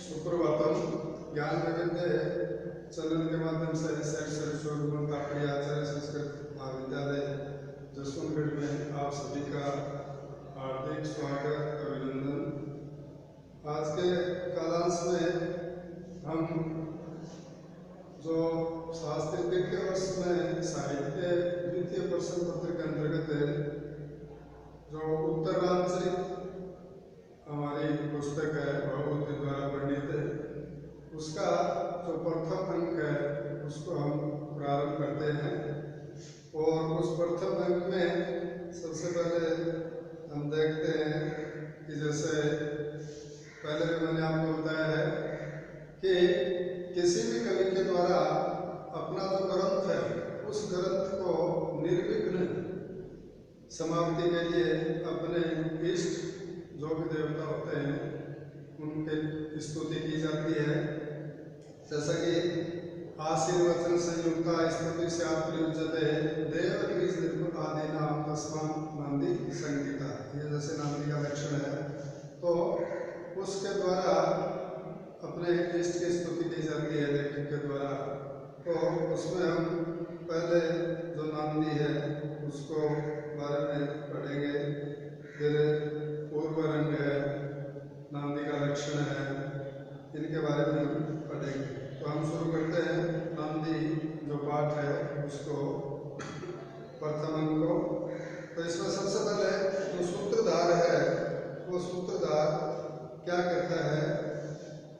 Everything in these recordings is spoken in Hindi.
सुप्रभातम। ज्ञान वैविध्य चैनल के माध्यम से काकड़ी आचार्य संस्कृत महाविद्यालय जसवंतगढ़ में आप सभी का हार्दिक स्वागत अभिनंदन। आज के कालांश में हम जो शास्त्रीय द्वितीय वर्ष में साहित्य द्वितीय प्रश्न पत्र के अंतर्गत जो उत्तर रामचरित हमारी पुस्तक है भगवती द्वारा वर्णित है, उसका जो प्रथम अंक है उसको हम प्रारंभ करते हैं। और उस प्रथम अंक में सबसे पहले हम देखते हैं कि जैसे पहले भी मैंने आपको बताया है कि किसी भी कवि के द्वारा अपना जो ग्रंथ है उस ग्रंथ को निर्विघ्न समाप्ति के लिए अपने इष्ट जो भी देवता होते हैं उनके स्तुति की जाती है। जैसा कि आशीर्वचन संयुक्ता स्तुति से प्रयुज्यते देव गिरीश निर्गुण आदि नाम तस्मान नंदी संगीता, ये जैसे नंदी का लक्षण है तो उसके द्वारा अपने इष्ट की स्तुति की जाती है लेखक के द्वारा। तो उसमें हम पहले जो नंदी है उसको बारे में पढ़ेंगे, फिर पूर्व रंग है, नंदी का लक्षण है, इनके बारे में हम पढ़ेंगे। तो हम शुरू करते हैं नंदी जो पाठ है उसको प्रथम अंक को। तो इसमें सबसे पहले जो सूत्रधार है वो सूत्रधार क्या कहता है,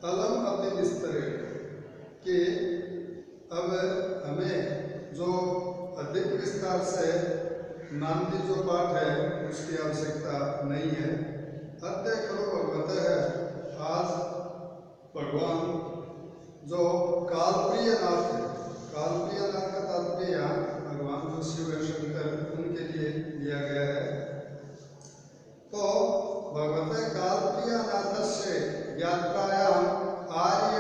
अलम अति विस्तर कि अब हमें जो अधिक विस्तार से नंदी जो पाठ है उसकी आवश्यकता नहीं है। अद्य खलु भगवत है, आज भगवान जो कालप्रिय नाथ है, कालप्रिय नाथ का तात्पर्य यहाँ भगवान जो शिव शंकर उनके लिए लिया गया है। तो भगवत कालप्रिय नाथ से यात्रायाम आर्य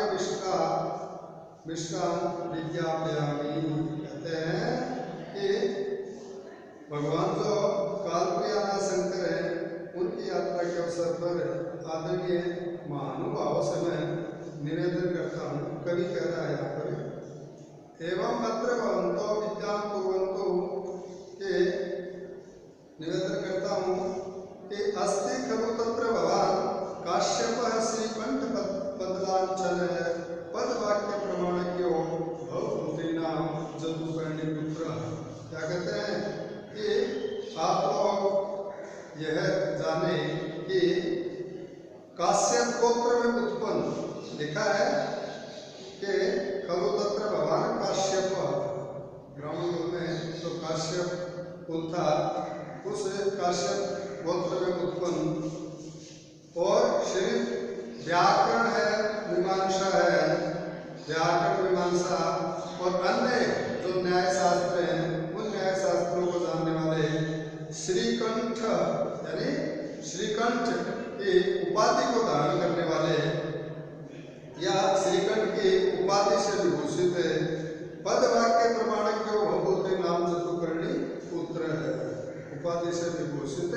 विश्राम विज्ञापयामि, कहते हैं कि भगवान जो कालप्रिय नाथ शंकर है उनकी यात्रा के अवसर पर आदरणीय महानुभाव से मैं निवेदन करता हूँ। कवि कह रहा है यहाँ पर, एवं अत्र भवन्तो विद्यां कुर्वन्तु, के निवेदन करता हूँ कि अस्ति खलु तत्र भवान् काश्यपः श्रीकंठ पदलांचल पद वाक्य प्रमाणज्ञो भवभूतीनां जदुपर्णी पुत्र। क्या कहते हैं कि आप लोग यह जाने कि काश्यप गोत्र में उत्पन्न लिखा है कि खलु तत्र भगवान काश्यप, ब्राह्मण में जो काश्यप कुल था उस काश्यप गोत्र में उत्पन्न, और सिर्फ व्याकरण है, मीमांसा है, व्याकरण मीमांसा और अन्य जो न्याय शास्त्र हैं उन न्याय शास्त्रों को जानने वाले श्रीकंठ यानी श्रीकंठ की उपाधि को धारण करने वाले या श्रीकंठ की उपाधि से विभूषित पद वाक्य प्रमाणक जो भगवती नाम जतुकर्णी पुत्र है, उपाधि से विभूषित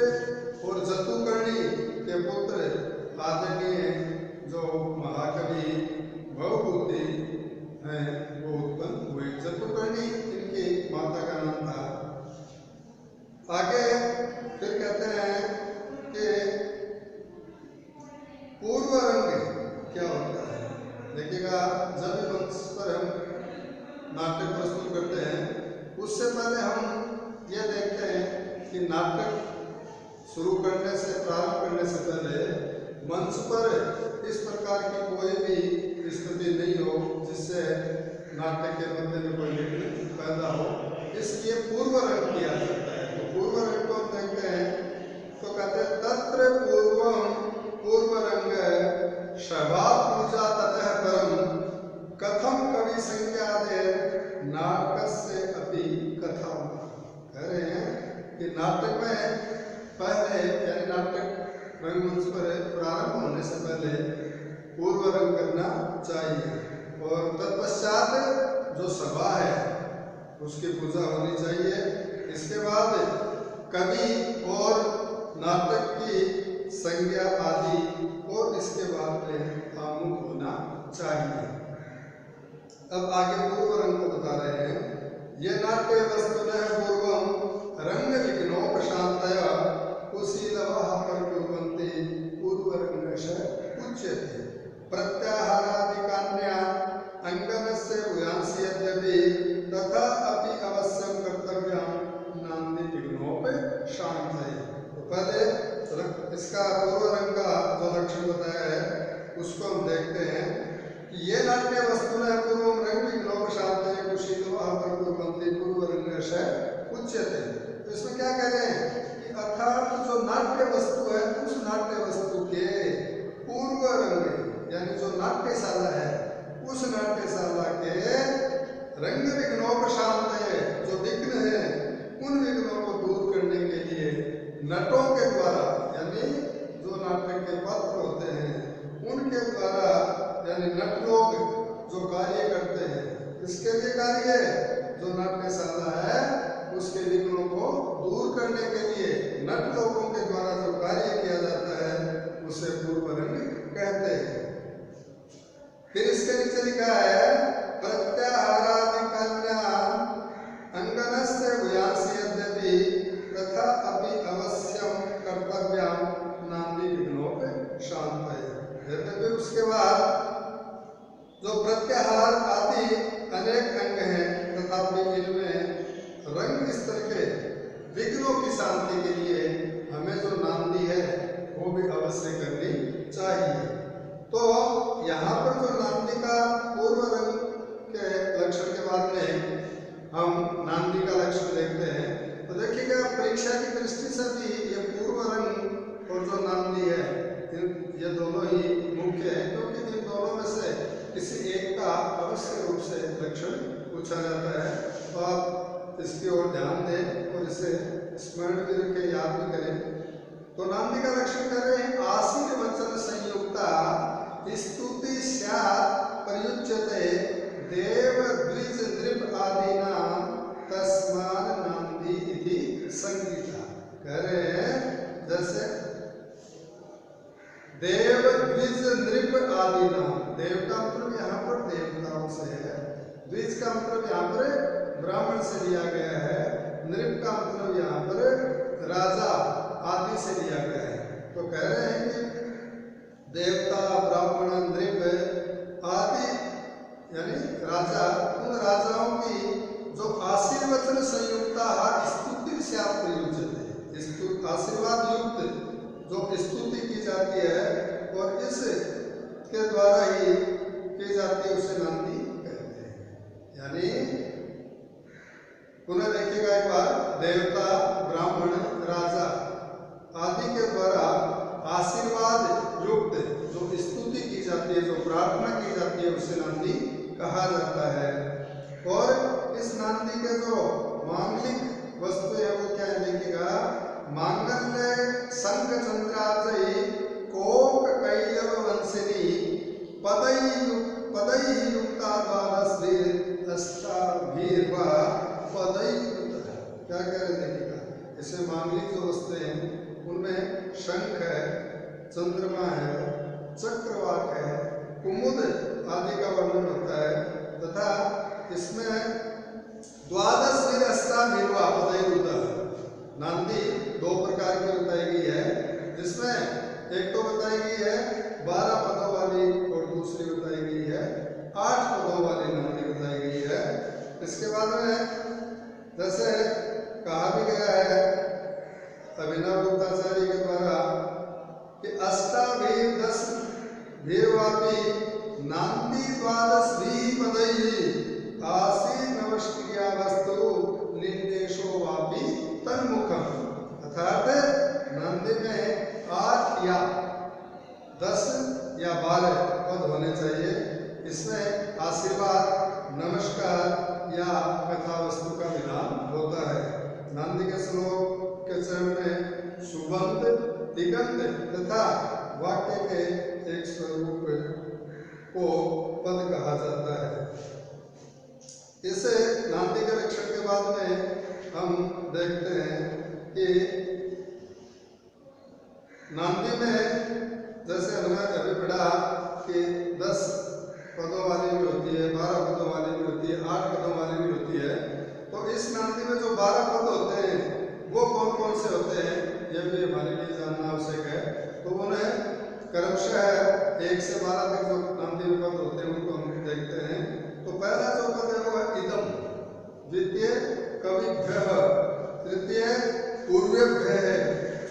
और जतुकर्णी के पुत्र आदरणीय जो महाकवि भवभूति हैं वो उत्पन्न हुए। जतुकर्णी इनकी माता का नाम था। आगे फिर कहते हैं कि पूर्व रंग क्या होता है। देखिएगा, जब भी मंच पर हम नाटक प्रस्तुत करते हैं उससे पहले हम यह देखते हैं कि नाटक शुरू करने से प्रारंभ करने से पहले मंच पर इस प्रकार की कोई भी स्थिति नहीं हो जिससे नाटक के मध्य में कोई विघ्न पैदा हो, इसलिए पूर्व रंग किया जाता है। तो पूर्व रंग को देखते हैं तो कहते हैं तत्र पूर्वम पूर्व रंग सभा पूजा ततः परम कथम कवि संज्ञा दे नाटक से अपि कथा। कह रहे हैं कि नाटक में पहले यानी नाटक रंगमंच पर प्रारंभ होने से पहले पूर्व रंग करना चाहिए, और तत्पश्चात जो सभा है उसकी पूजा होनी चाहिए। इसके बाद कवि और नाटक की संज्ञा आदि, और इसके बाद में आमुख होना चाहिए। अब आगे पूर्व रंग को बता रहे हैं। ये नाट्य वस्तुनः पूर्वं रंग विघ्नोपशान्तय कुशीलवः प्रकुर्वन्ति पूर्वरङ्गश उच्यते। प्रत्याहारादिकान्या अङ्गनस्य भूयांसि यद्यपि तथा अपि अवश्यं कर्तव्यं नान्दी विघ्नोपशान्तये। तो पहले इसका पूर्व रंग का जो लक्षण बताया है उसको हम देखते हैं कि ये नाट्य वस्तुनः पूर्वं रंग विघ्नोपशान्तये कुशीलवः प्रकुर्वन्ति पूर्वरङ्गश उच्यते। तो इसमें क्या कह रहे हैं कि अर्थात जो नाट्य वस्तु है उस नाट्य वस्तु के पूर्व रंग यानी जो नाट्यशाला है उस नाट्यशाला के रंग विघ्नोपशान्तये जो विघ्न है उन विघ्नों को दूर करने के लिए नटों के द्वारा यानी जो नाटक के पात्र होते हैं उनके द्वारा यानी नट लोग जो कार्य करते हैं इसके लिए कार्य जो नाट्यशाला है उसके विघ्नों को दूर करने के लिए नट लोगों के द्वारा जो कार्य किया जाता है उसे पूर्व रंग कहते हैं। फिर इसके नीचे लिखा है प्रत्याहारादिकान्या अंगनस्य भूयांसि यद्यपि तथा अपि अवश्यम कर्तव्यं नान्दी विघ्नोपशान्तये। यद्यपि उसके बाद जो प्रत्याहार आदि अनेक अंग हैं तथापि इनमें रंग स्तर के विघ्नों की शांति के लिए हमें जो नांदी है वो भी अवश्य करनी चाहिए। तो यहाँ पर जो नांदी का पूर्व रंग के लक्षण के बाद में हम नांदी का लक्षण देखते हैं। तो देखिएगा परीक्षा की दृष्टि से भी ये पूर्व रंग और जो नांदी है ये दोनों ही मुख्य है क्योंकि इन दोनों में से किसी एक का अवश्य रूप से लक्षण पूछा जाता है। तो आप इसकी ओर ध्यान दें और इसे स्मरण भी रखें, याद भी करें। तो नांदी का लक्षण कर रहे हैं आशीर वचन संयुक्ता स्तुति स्यात् प्रयुज्यते देव द्विज नृप आदिना तस्मान नांदी इति संगीता। कह रहे हैं जैसे देव द्विज नृप आदिना, देव का मतलब यहाँ पर देवताओं से है, द्विज का मतलब यहाँ पर ब्राह्मण से लिया गया है, नृप का मतलब यहाँ पर राजा आदि से लिया गया है। तो कह रहे हैं कि देवता ब्राह्मण नृप आदि यानी राजा, उन राजाओं की जो आशीर्वचन संयुक्ता स्तुति से आप प्रयुज्यते, आशीर्वाद युक्त जो स्तुति की जाती है और इस के द्वारा ही की जाती है उसे नांदी कहते हैं। यानी पुनः देखिएगा एक बार, देवता ब्राह्मण राजा आदि के द्वारा आशीर्वाद युक्त जो स्तुति की जाती है, जो प्रार्थना की जाती है उसे नांदी कहा जाता है। और इस नांदी के जो मांगलिक वस्तु है वो क्या है देखिएगा, मांगल्य शंख चंद्राजयी कोक कैलव वंशिनी पदई युक्ता द्वादश अष्टाभिर्वा पदई। क्या कह रहे देखिएगा, इसे मांगलिक जो वस्तु हैं उनमें शंख है, चंद्रमा है, चक्रवाक है, कुमुद आदि का वर्णन होता है तथा इसमें द्वादश अष्टाभिर्वा पदई होता है। नांदी दो प्रकार की बताई गई है, जिसमें एक तो बताई गई है 12 पदों वाली और दूसरी बताई गई है 8 पदों वाली नांदी बताई गई है। इसके बाद में जैसे कहा भी गया है अभिनव गुप्ताचार्य के द्वारा कि अष्टाभिर 10 भीरवापी नांदी द्वादश भी पदई आसी नवष्क्रिया वस्तु निर्देशो वापी तन्मुखम। अर्थात नांदी में 8 या 10 या 12 पद होने चाहिए। इसमें आशीर्वाद, नमस्कार या कथा वस्तु का विधान होता है। नांदी के श्लोक के चरण में सुबंध, दिगंत तथा वाक्य के एक स्वरूप को पद कहा जाता है। इसे नांदी के लक्षण के बाद में हम देखते हैं कि नांदी में जैसे हमने अभी पढ़ा कि 10 पदों वाली भी होती है, 12 पदों वाली भी होती है, 8 पदों वाली भी होती है। तो इस नांदी में जो 12 पद होते हैं वो कौन कौन से होते हैं ये भी हमारे लिए जानना आवश्यक है। तो उन्हें क्रमशः 1 से 12 तक जो नांदी में पद होते हैं उनको हम देखते हैं। तो पहला जो पद है वो है इदम, द्वितीय कविभ्यः, तृतीय पूर्वेभ्यः,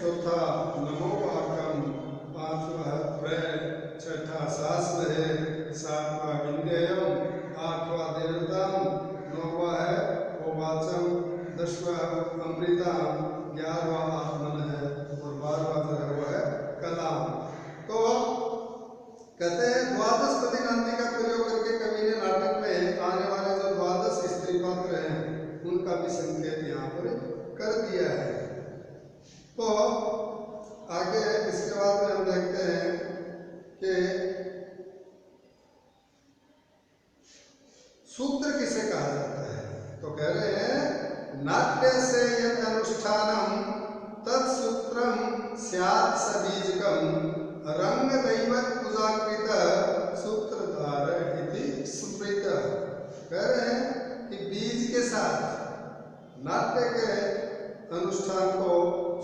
चौथा नमो वाक्यम, पांचवा प्र, छठा शास्त्र, सातवां विन्ययम, आठवां देवताम, नौवां है ओवाचम, 10वां अमृताम, 11वां आत्मन है और 12वां जो है वो है कलाम। तो कहते हैं द्वादश पदी नांदी का प्रयोग करके कवि ने नाटक में आने वाले जो 12 स्त्री पात्र हैं उनका भी संकेत यहाँ पर कर दिया है। तो आगे इसके बाद में हम देखते हैं कि सूत्र किसे कहा जाता है। तो कह रहे हैं नाट्य से यद अनुष्ठानम तत्सूत्रम स्यात् सबीजकम रंग दैवत पूजाकृत सूत्रधार इति स्मृत। कह रहे हैं कि बीज के साथ नाट्य के अनुष्ठान को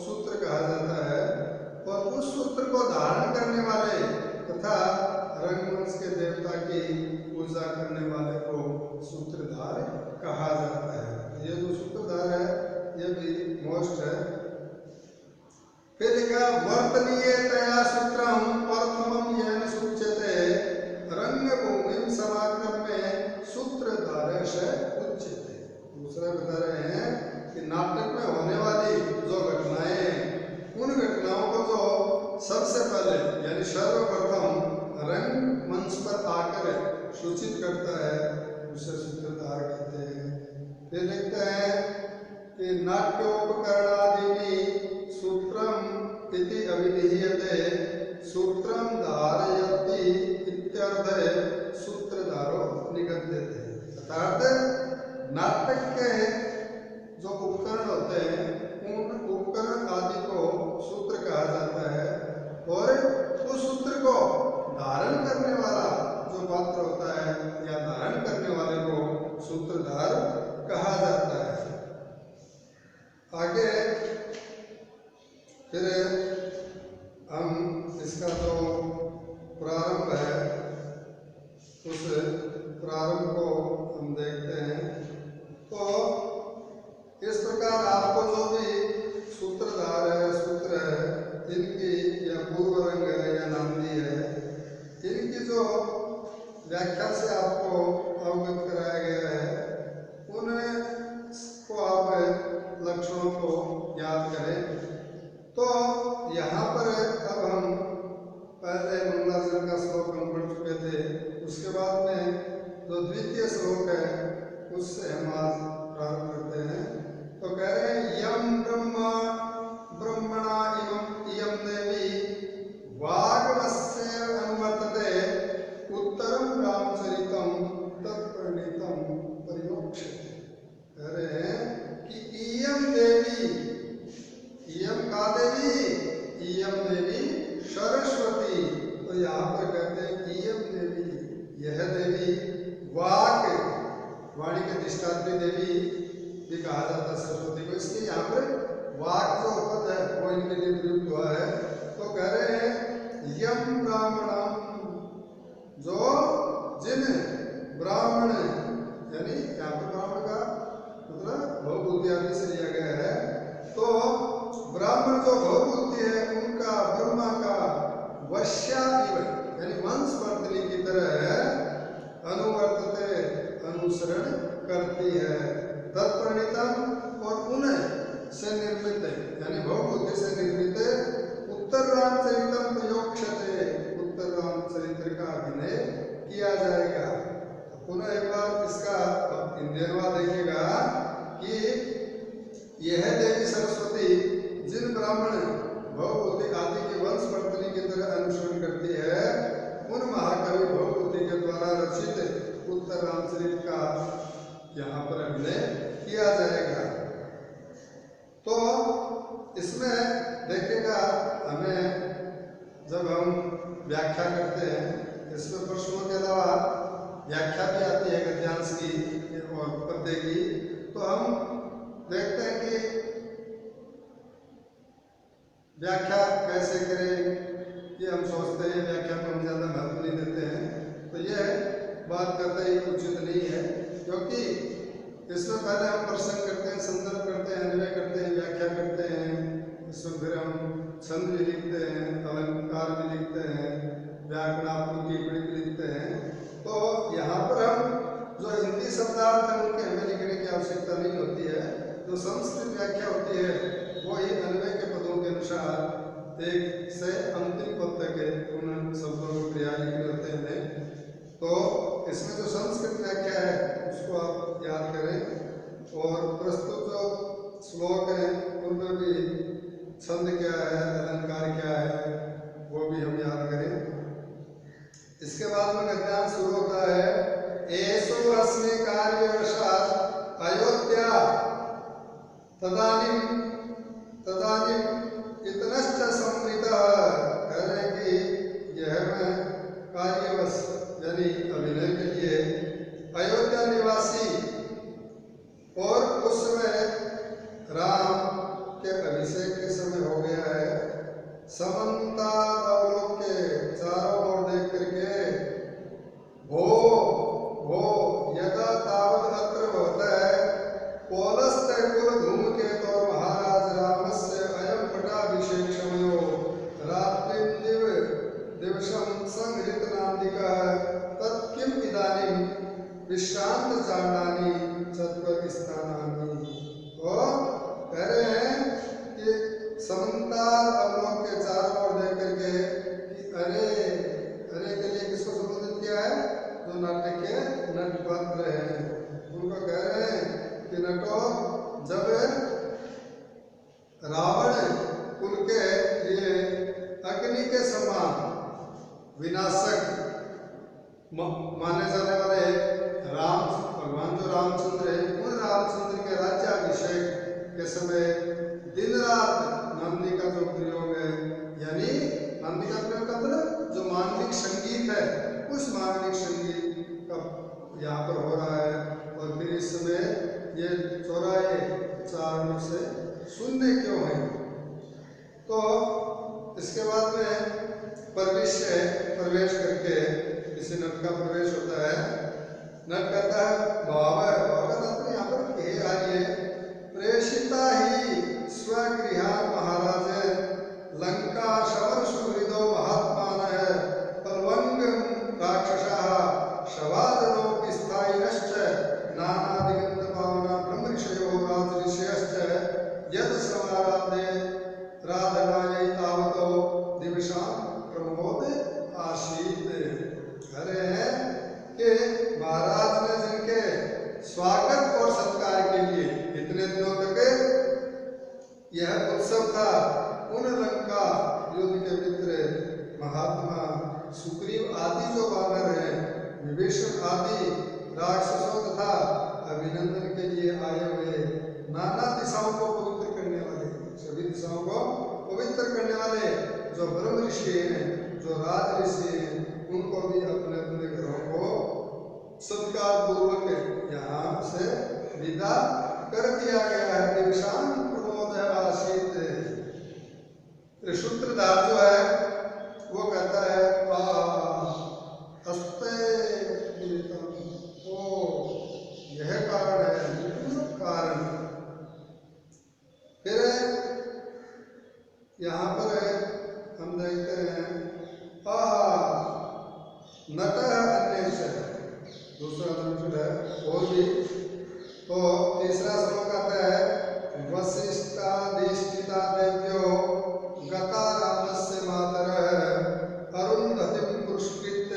सूत्र कहा जाता है और उस सूत्र को धारण करने वाले तथा रंगमंच के देवता की पूजा करने वाले को सूत्रधार कहा जाता है। ये जो सूत्रधार है ये भी मोस्ट है। फिर लिखा वर्तनीय तया सूत्रम प्रथमम येन सूच्यते रंगभूमिम समाक्रम में सूत्रधार से उच्यते। दूसरा बता रहे हैं कि नाटक में होने वाली जो घटनाएं उन घटनाओं को जो सबसे पहले यानी सर्वप्रथम रंग मंच पर आकर सूचित करता है उसे सूत्रधार कहते हैं। फिर लिखते हैं कि नाट्योपकरणादीनि सूत्रम इति अभिधीयते सूत्रम धारयति इत्यर्थे सूत्रधारो निगद्यते। अर्थात नाटक के जो उपकरण होते हैं उन उपकरण आदि को सूत्र कहा जाता है और उस सूत्र को धारण करने वाला जो पात्र होता है या धारण करने वाले को सूत्रधार कहा जाता है। आगे फिर हम इसका जो प्रारंभ है उस प्रारंभ को हम देखते हैं। तो इस प्रकार आपको जो भी सूत्रधार है, सूत्र है, इनकी या पूर्व रंग है या नांदी है, इनकी जो व्याख्या से आपको अवगत कराया गया है उनको आप लक्षणों को याद करें। तो यहाँ पर अब हम पहले मंगलाचरण का श्लोक हम पढ़ चुके थे, उसके बाद में जो द्वितीय श्लोक है उससे हम आज प्रारंभ करते हैं। तो कह रहे हैं यम ब्रह्मा ब्रह्मणा इयम देवी वाग्वस्य अनुवर्तते उत्तरम रामचरितम तत्प्रणीतम परियोक्ष्यते। कह रहे हैं कि इयम देवी, इयम का देवी, इयम देवी सरस्वती। तो यहाँ पर कहते हैं इयम देवी, यह देवी, वाक वाणी के अधिष्ठात्री देवी भी कहा जाता है सरस्वती को, इसलिए यहाँ पर वाक जो पद है वो इनके लिए प्रयुक्त हुआ है। तो कह रहे हैं यम ब्राह्मणम, जो जिन ब्राह्मण यानी यहाँ पर ब्राह्मण का मतलब भवबुद्धि आदि से लिया गया है। तो ब्राह्मण जो भवबुद्धि है उनका ब्रह्मा का वश्या यानी वंशवर्धनी की तरह अनुवर्तते अनुसरण करती है। तत्प्रणीतम और उन्हें से निर्मित यानी भवबुद्धि से निर्मित उत्तर रामचरितम प्रयोक्ष्यते, उत्तर रामचरित्र का अभिनय किया जाएगा। पुनः एक बार इसका हिंदीवा देखिएगा कि यह देवी सरस्वती जिन ब्राह्मण भवबुद्धि आदि के वंशवर्धनी की तरह अनुसरण करती है उन महाकवि भवबुद्धि के द्वारा रचित उत्तर रामचरित का यहाँ पर अभिनय किया जाएगा। तो इसमें देखिएगा हमें जब हम व्याख्या करते हैं। इसमें प्रश्नों के अलावा व्याख्या भी आती है गद्यांश की और पद्य की। तो हम देखते हैं कि व्याख्या कैसे करें, ये हम सोचते हैं व्याख्या को हम ज़्यादा महत्व नहीं देते हैं। तो यह बात करते ही उचित नहीं है, क्योंकि इसमें पहले हम प्रसंग करते हैं, संदर्भ करते हैं, अन्वय करते हैं, व्याख्या करते हैं। इसमें फिर हम छंद भी लिखते हैं, अलंकार भी लिखते हैं, व्याकरणात्मक टिप्पणी भी लिखते हैं। तो यहाँ पर हम जो हिंदी शब्दार्थ है उनके हमें लिखने की आवश्यकता नहीं होती है। जो संस्कृत व्याख्या होती है वो ही अन्वय के पदों के अनुसार एक से अंतिम पद तक के उन शब्दों को पर्याय लिखने होते हैं। तो इसमें जो संस्कृत व्याख्या है उसको आप याद करें, और प्रस्तुत जो श्लोक हैं उनमें भी छंद क्या है, अलंकार क्या है, वो भी हम याद करें। इसके बाद में गद्यांश शुरू होता है, एषो अस्मि कार्यवशात् अयोध्या तदानीं इतनश्च संवृतः। कह रहे हैं कि यह मैं कार्यवश यानी अभिनय के लिए अयोध्या निवासी, और उस समय राम के अभिषेक के समय हो गया है। समन्तावलोक के चारों ओर देख करके भो यदा तावद अत्र होता है पौलस्त कुल धूमकेतो महाराज रामस्य अयं पट्टाभिषेक समयो रात्रिं दिवसं संहृतनान्दिकः तत्किम इदानीं विश्रांत चारणानि चत्वर स्थानानि। तो कह रहे हैं कि समन्तार अवलोक के चारों ओर देख करके कि अरे के लिए किसको संबोधित किया है, जो नाट्य के नटपात्र हैं उनको कह रहे हैं कि नटो, जब रावण कुल के लिए अग्नि के समान विनाशक माने जाने वाले राम भगवान जो रामचंद्र है, उन रामचंद्र के राज्याभिषेक के समय दिन रात नंदी का जो प्रयोग है, यानी नंदी का प्रयोग का मतलब जो मांगलिक संगीत है, उस मांगलिक संगीत का यहाँ पर हो रहा है। और फिर इस समय ये चौराहे चारों से शून्य क्यों है। तो इसके बाद में प्रवेश करके किसी नट का प्रवेश होता है। नट कहता है भाव का तात्पर्य यहाँ पर हे आर्य प्रेषिता ही स्वगृहान महाराज लंका शवर सुहृदो महात्मानः पल्वंग राक्षसाः शवादलोक स्थायिनश्च नानादिगंध पावना ब्रह्मऋषयो राजऋषयश्च यद समाराधे राधनायै तावतो दिवसां प्रमोद आसीत। कह रहे हैं कि महाराज ने जिनके स्वागत और सत्कार के लिए इतने दिनों तक यह उत्सव था, उन लंका युद्ध के मित्र महात्मा सुग्रीव आदि जो वानर हैं, विभीषण आदि राक्षसों तथा अभिनंदन के लिए आए हुए नाना दिशाओं को पवित्र करने वाले, सभी दिशाओं को पवित्र करने वाले जो ब्रह्म ऋषि हैं, जो राज ऋषि हैं, उनको भी अपने अपने घरों को सत्कार पूर्वक यहाँ से विदा कर दिया गया है। दिवसां प्रमोद आसीत। सूत्रधार जो है वो कहता है अस्ते, ओ यह कारण है, कारण। फिर यहाँ पर हम देखते हैं नट अन्य दूसरा धनुष है और भी। तो तीसरा श्लोक आता है वसिष्ठाधिष्ठिता देव्यो गता रामस्य मातरः अरुंधतिं पुरस्कृत्य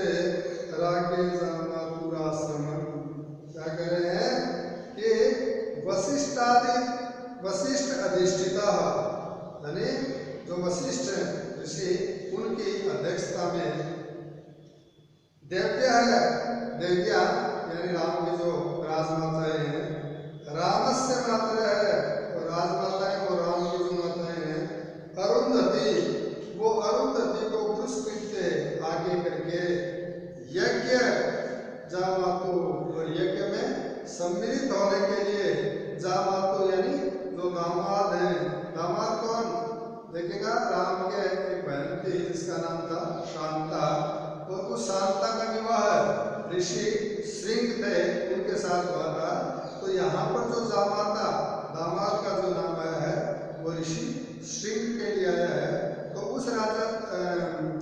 रागे जामातुराश्रमं। क्या कह रहे हैं कि वसिष्ठ अधिष्ठिता, यानी जो वशिष्ठ ऋषि उनकी अध्यक्षता में देव्या यानी राम की जो राजमाताएं हैं, रामस्य माता है और राजमाताएं और राम की जो माताएं हैं, अरुंधति वो अरुंधति को पुरस्कृत्य इसका नाम था शांता, और उस शांता का विवाह ऋषि श्रृंग थे उनके साथ हुआ था। तो यहाँ पर जो जामाता दामाद का जो नाम आया है वो ऋषि श्रृंग के लिए आया है। तो उस राजा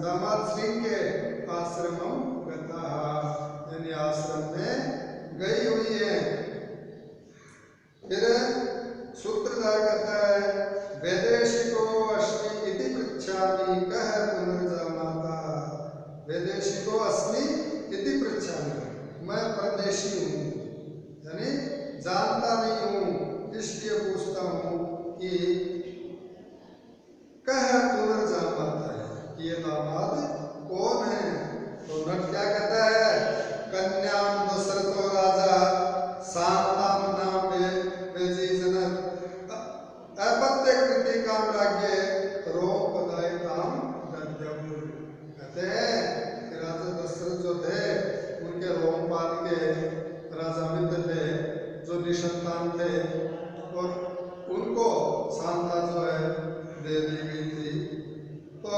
दामाद श्रृंग के आश्रमम गता, यानी आश्रम में गई हुई है। फिर सूत्रधार कहता है वैदेशिको अस्मि इति पृच्छामि कह पुनर्जामाता। वैदेशिको अस्मि इति पृच्छामि, मैं परदेशी हूँ, यानी जानता नहीं हूँ, इसलिए पूछता हूँ कि कह पुनर्जामाता है कि ये दामाद कौन है। तो नट क्या कहता है, कन्याम दशरथो राजा शांताम नाम वेजीजनत अपत्य कृतिकाम राज्ञे रोम पदायताम दद्यम। कहते हैं कि राजा दशरथ जो थे उनके रोमपाल के राजा मित्र थे जो निसंतान थे, और उनको शांता जो है दे दी गई थी। तो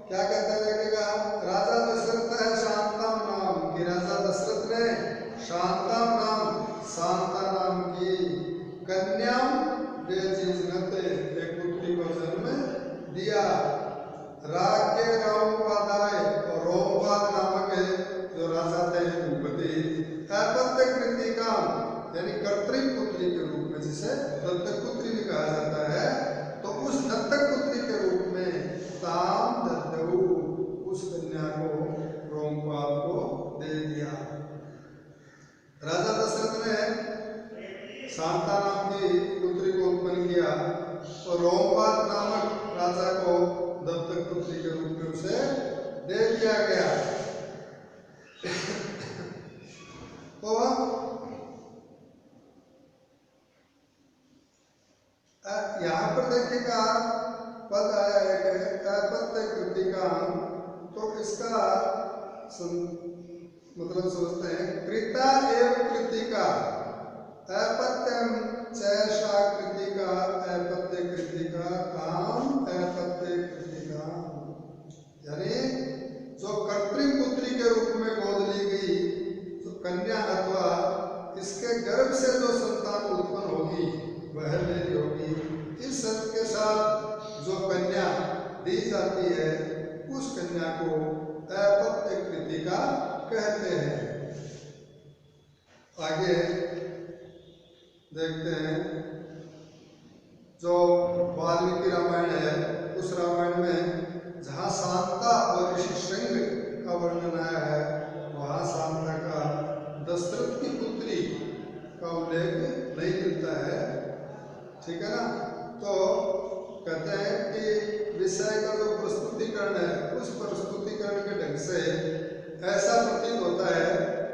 क्या कहता लगेगा, राजा दशरथ है शांताम नाम की, राजा दशरथ ने शांताम नाम शांता नाम की कन्या वेजीजनत एक पुत्री को जन्म दिया। राज्य रोमपादाय, और रोमपाद नामक जो राजा थे भूपति अपत्य कृतिकाम, यानी कर्तृक पुत्री के रूप में, जिसे दत्तक पुत्री भी कहा जाता है, तो उस दत्तक पुत्री के रूप में ताम दद्यऊ, उस कन्या को रोमपाल को दे दिया। राजा दशरथ ने शांता नाम की पुत्री को उत्पन्न किया और रोमपाल नामक राजा को दत्तक पुत्री के रूप में उसे दे दिया गया। तो यहाँ पर देखिएगा पद आया है अपत्य कृतिकाम, तो इसका मतलब समझते हैं कृता एवं कृतिका, अपत्यम चैषा कृतिका, अपत्य कृतिका काम अपत्य कृतिका, यानी जो कर्तृक पुत्री के रूप में गोद ली गई तो कन्या अथवा इसके गर्भ से जो संतान उत्पन्न होगी वह मेरी होगी। इस शर्त के साथ जो कन्या दी जाती है उस कन्या को अपत्य कृतिका कहते हैं। आगे देखते हैं, जो वाल्मीकि रामायण है उस रामायण में जहाँ शांता और ऋषि श्रृंग का वर्णन आया है वहाँ शांता का दशरथ की पुत्री का उल्लेख नहीं मिलता है, ठीक है ना। तो कहते हैं कि विषय का जो प्रस्तुतिकरण है उस प्रस्तुतिकरण के ढंग से ऐसा प्रतीत होता है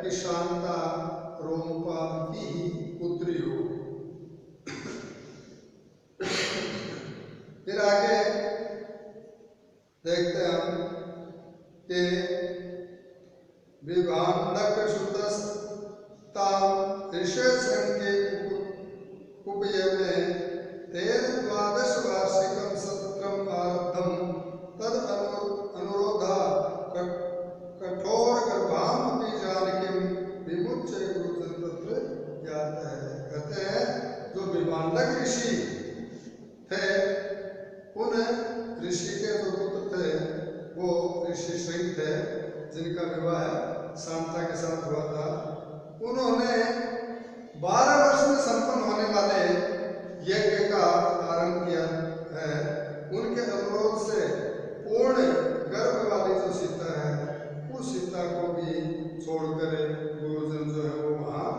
कि शांता रोमपाल की ही पुत्री हो। फिर आगे देखते हैं हम कि विभांडक शुद्धस्ताम ऋषि श्रृंग के उपय में 13-12 वार्षिकम सत्रम आरब्धम तद अनुरोधा कठोर गर्भाम अपनी जानकीम विमुच्य गुरुजन तत्र जाता है। कहते हैं जो विभांडक ऋषि थे उन ऋषि के जो पुत्र थे वो ऋषि श्रृंग थे जिनका विवाह शांता के साथ हुआ था। उन्होंने 12 वर्ष में संपन्न होने वाले यज्ञ का आरंभ किया है। उनके अनुरोध से पूर्ण गर्भ वाली जो सीता है उस सीता को भी छोड़कर गुरुजन जो है वो वहाँ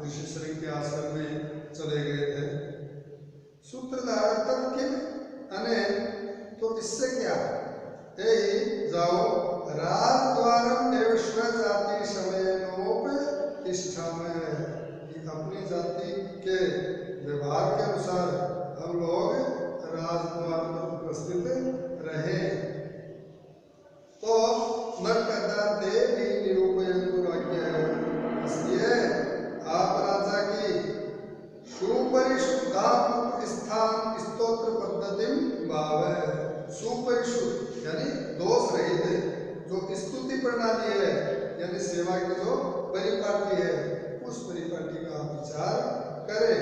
ऋषि श्रृंग के आश्रम में चले गए थे। सूत्रधार तब किम अने, तो इससे क्या, यही जाओ राजद्वारम एवं स्वजाति समयनोप इष्ठा में, अपनी जाति के व्यवहार के अनुसार हम लोग राजद्वार पर उपस्थित रहे। तो नरकदा देवी निरूपयन राज्ञ है, इसलिए आप राजा की सुपरिशुद्धात्मक स्थान स्तोत्र पद्धति भाव है। सुपरिशुद्ध यानी दोष स्तुति प्रणाली है, यानी सेवा की जो परिपाटी है, उस परिपाटी का आप विचार करें।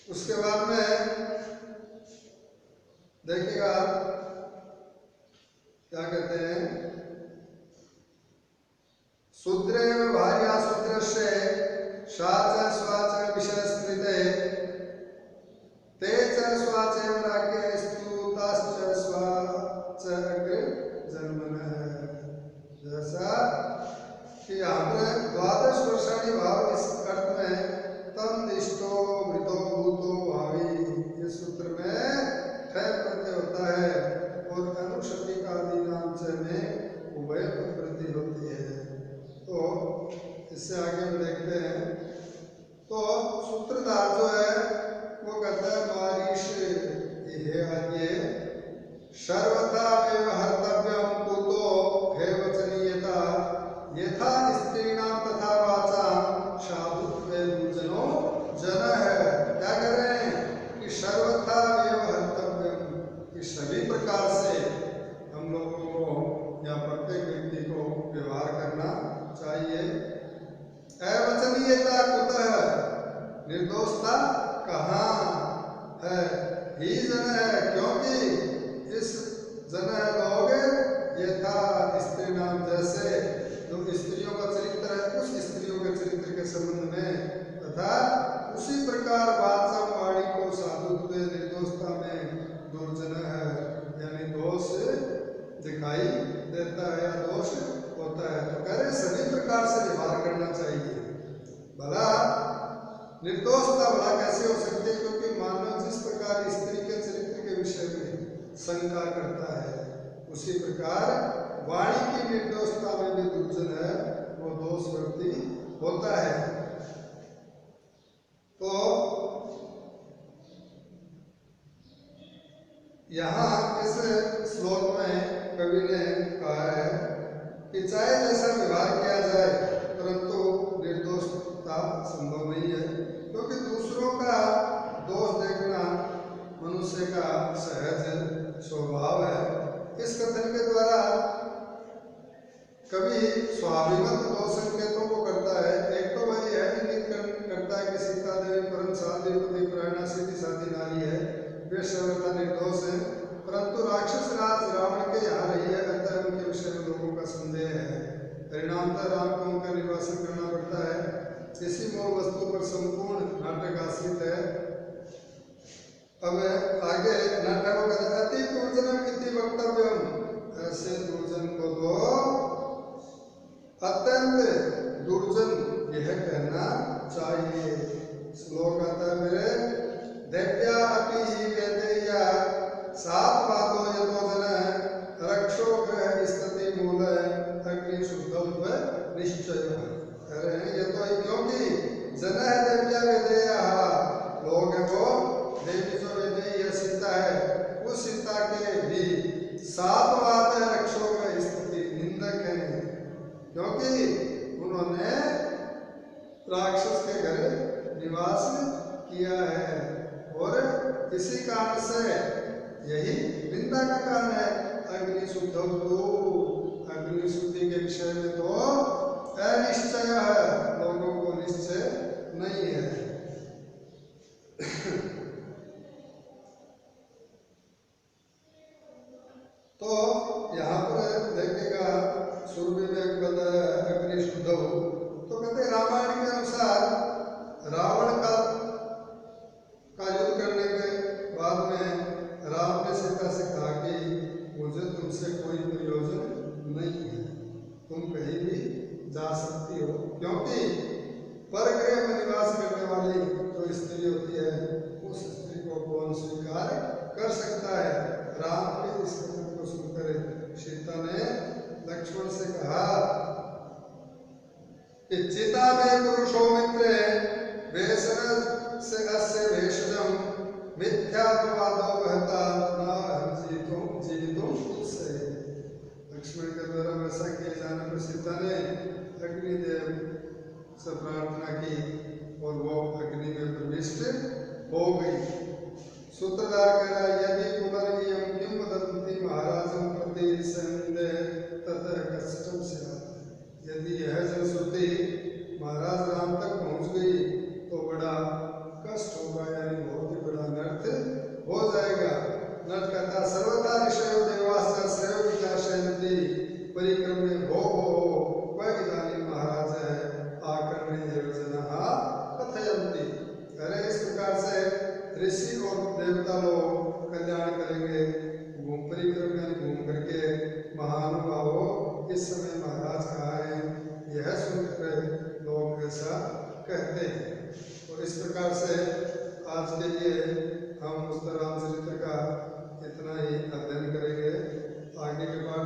उसके बाद में देखिएगा क्या कहते हैं, शूद्रेव भार्या शूद्रस्य शाच स्वाच विषय स्मृते ते च स्वाचैव राज्ञस्तु ताश्च स्वाच अग्रे जन्मनः। जैसा कि यहाँ पर द्वादश वर्षाणी भाव इस अर्थ में तम दिष्टो मृतो भूतो भावी, इस सूत्र में ठय प्रत्यय होता है और अनुशति का आदि नाम से में उभय प्रवृत्ति होती है। तो इससे आगे हम देखते हैं, तो सूत्रधार जो है वो कहता है मारीष हे आज्ञे सर्वथा व्यवहर्तव्यम कुतो हे वचनीयता यथा स्त्रीणाम तथा वाचाम साधुत्वे दुर्जनो जन है। क्या कह रहे हैं कि सर्वथा व्यवहर्तव्यम, कि सभी प्रकार से हम लोगों को या प्रत्येक व्यक्ति को व्यवहार करना चाहिए। अवचनीयता कुतः, निर्दोषता कहाँ है, ही जन है, क्योंकि इस जन लोग यथा स्त्री नाम, जैसे जो स्त्रियों का चरित्र है उस स्त्रियों के चरित्र के संबंध में, तथा उसी प्रकार वाचम वाणी को साधुत्व निर्दोषता में दुर्जन है, यानी दोष दिखाई देता है या दोष होता है। तो कह रहे सभी प्रकार से व्यवहार करना चाहिए। भला निर्दोषता भला कैसे हो सकती है, क्योंकि मानव जिस प्रकार स्त्री के चरित्र के विषय में शंका करता है, उसी प्रकार वाणी की निर्दोषता में भी दुर्जन है, वो दोषवर्ती होता है। तो यहाँ इस श्लोक में कवि ने कहा है कि चाहे जैसा व्यवहार किया जाए परंतु निर्दोषता संभव नहीं है, क्योंकि दूसरों का दोष देखना मनुष्य का सहज स्वभाव है। इस कथन के द्वारा कवि स्वाभिमत दो संकेतों को करता है। एक तो वह यह इंगित करता है कि सीता देवी परम साध्वी पति प्रेरणा सिद्धि साधी नारी है, वे सर्वथा निर्दोष है, परंतु राक्षस राज रावण के यहाँ रही है, अतः उनके विषय में लोगों का संदेह है। परिणामतः राम को उनका निर्वासन करना पड़ता है। इसी मूल वस्तु पर संपूर्ण नाटक आश्रित है। अब आगे नाटक को कहते हैं अति दुर्जनम इति वक्तव्यम, ऐसे दुर्जन को तो अत्यंत दुर्जन यह कहना चाहिए। श्लोक आता है मेरे, दैव्या अपि ही वेदेया सात वादो यतो जन रक्षो ग्रह स्थिति मूल अग्नि शुद्धत्व निश्चय। कह रहे हैं ये तो क्योंकि जन है दैव्या वेदेया, लोग है वो देवी जो वेदेय सीता है, उस सीता के भी सात वाद रक्षो ग्रह स्थिति निंदक है, क्योंकि उन्होंने राक्षस के घर निवास किया है और इसी कारण से यही निंदा का कारण है। अग्नि शुद्ध, अग्नि शुद्धि के विषय में तो अनिश्चय है, लोगों को निश्चय नहीं है। तो यहाँ पर देखिएगा सूर्य में पद अग्नि शुद्ध हो, तो कहते रामायण के अनुसार रावण का युद्ध करने के बाद में राम ने सीता से कहा कि मुझे तुमसे कोई प्रयोजन नहीं है, तुम कहीं भी जा सकती हो, क्योंकि परगृह में निवास करने वाली जो स्त्री होती है उस स्त्री को कौन स्वीकार कर सकता है। राम के इस कथन को सुनकर सीता ने लक्ष्मण से कहा कि चिता में पुरुषो मित्रे वेशन से अस्य भेषजम मिथ्यात्वादो कहता ना जीवितों से। लक्ष्मण के द्वारा वैसा किए जाने पर सीता ने अग्निदेव से प्रार्थना की और वो अग्नि में प्रविष्ट हो गई। सूत्रधार कह रहा यदि पुनर्यम किम वदन्ति महाराजं प्रति संदेह तत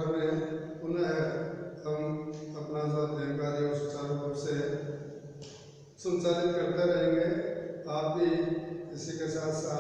भर में पुनः हम अपना जो अध्ययन कार्य सुचारू रूप से संचालित करते रहेंगे। आप भी इसी के साथ साथ